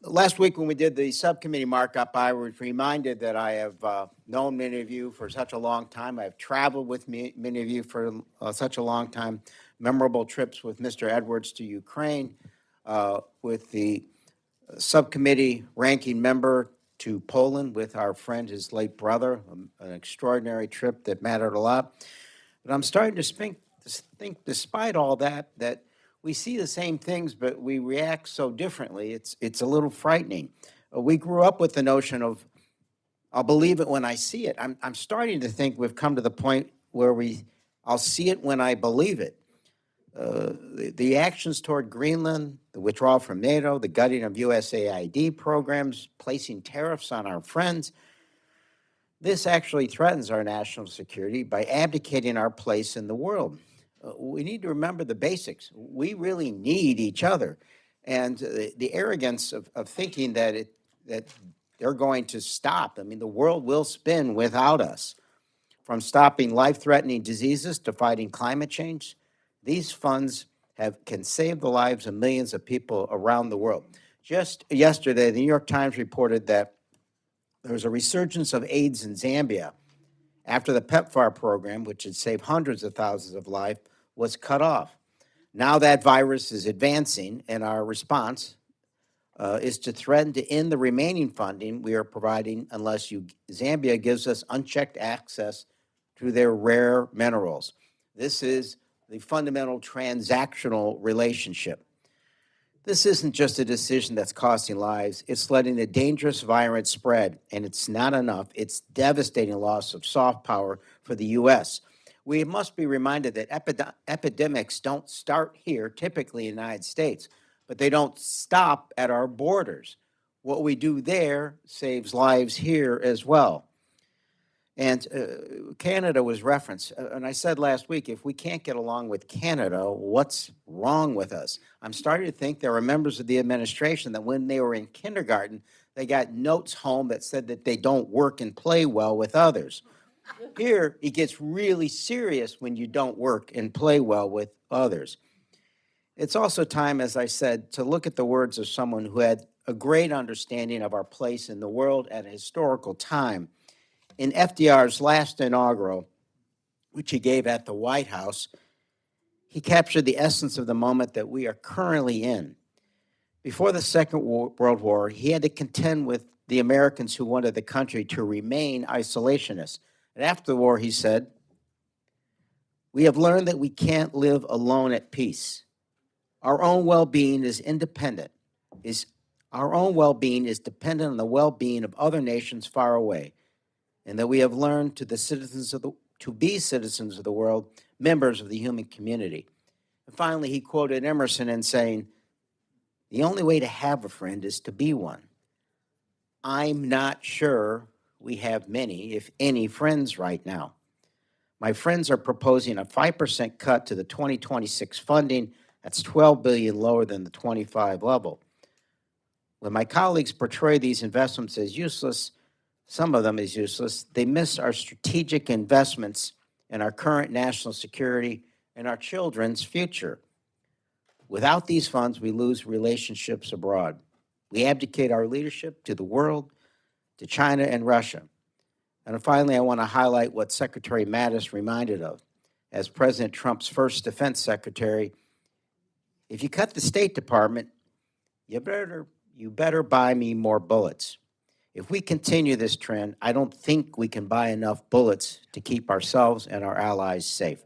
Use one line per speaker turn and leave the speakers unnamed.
Last week when we did the subcommittee markup, I was reminded that I have known many of you for such a long time. I've traveled with many of you for such a long time. Memorable trips with Mr. Edwards to Ukraine, with the subcommittee ranking member to Poland with our friend, his late brother, an extraordinary trip that mattered a lot. But I'm starting to think despite all that, that we see the same things, but we react so differently. It's a little frightening. We grew up with the notion of, I'll believe it when I see it. I'm starting to think we've come to the point where I'll see it when I believe it. The actions toward Greenland, the withdrawal from NATO, the gutting of USAID programs, placing tariffs on our friends, this actually threatens our national security by abdicating our place in the world. We need to remember the basics. We really need each other. And the arrogance of thinking that they're going to stop. I mean, the world will spin without us. From stopping life-threatening diseases to fighting climate change, these funds can save the lives of millions of people around the world. Just yesterday, the New York Times reported that there was a resurgence of AIDS in Zambia after the PEPFAR program, which had saved hundreds of thousands of lives, was cut off. Now that virus is advancing, and our response is to threaten to end the remaining funding we are providing unless Zambia gives us unchecked access to their rare minerals. This is the fundamental transactional relationship. This isn't just a decision that's costing lives, it's letting a dangerous virus spread, and it's not enough. It's devastating loss of soft power for the U.S. We must be reminded that epidemics don't start here, typically in the United States, but they don't stop at our borders. What we do there saves lives here as well. And Canada was referenced. And I said last week, if we can't get along with Canada, what's wrong with us? I'm starting to think there are members of the administration that when they were in kindergarten, they got notes home that said that they don't work and play well with others. Here, it gets really serious when you don't work and play well with others. It's also time, as I said, to look at the words of someone who had a great understanding of our place in the world at a historical time. In FDR's last inaugural, which he gave at the White House, he captured the essence of the moment that we are currently in. Before the Second World War, he had to contend with the Americans who wanted the country to remain isolationist. And after the war, he said, "We have learned that we can't live alone at peace. Our own well-being is independent. Our own well-being is dependent on the well-being of other nations far away, and that we have learned to be citizens of the world, members of the human community." And finally, he quoted Emerson in saying, "The only way to have a friend is to be one." I'm not sure we have many, if any, friends right now. My friends are proposing a 5% cut to the 2026 funding. That's $12 billion lower than the 25 level. When my colleagues portray these investments as useless, some of them as useless, they miss our strategic investments in our current national security and our children's future. Without these funds, we lose relationships abroad. We abdicate our leadership to the world, to China and Russia. And finally, I want to highlight what Secretary Mattis reminded of. As President Trump's first defense secretary, if you cut the State Department, you better buy me more bullets. If we continue this trend, I don't think we can buy enough bullets to keep ourselves and our allies safe.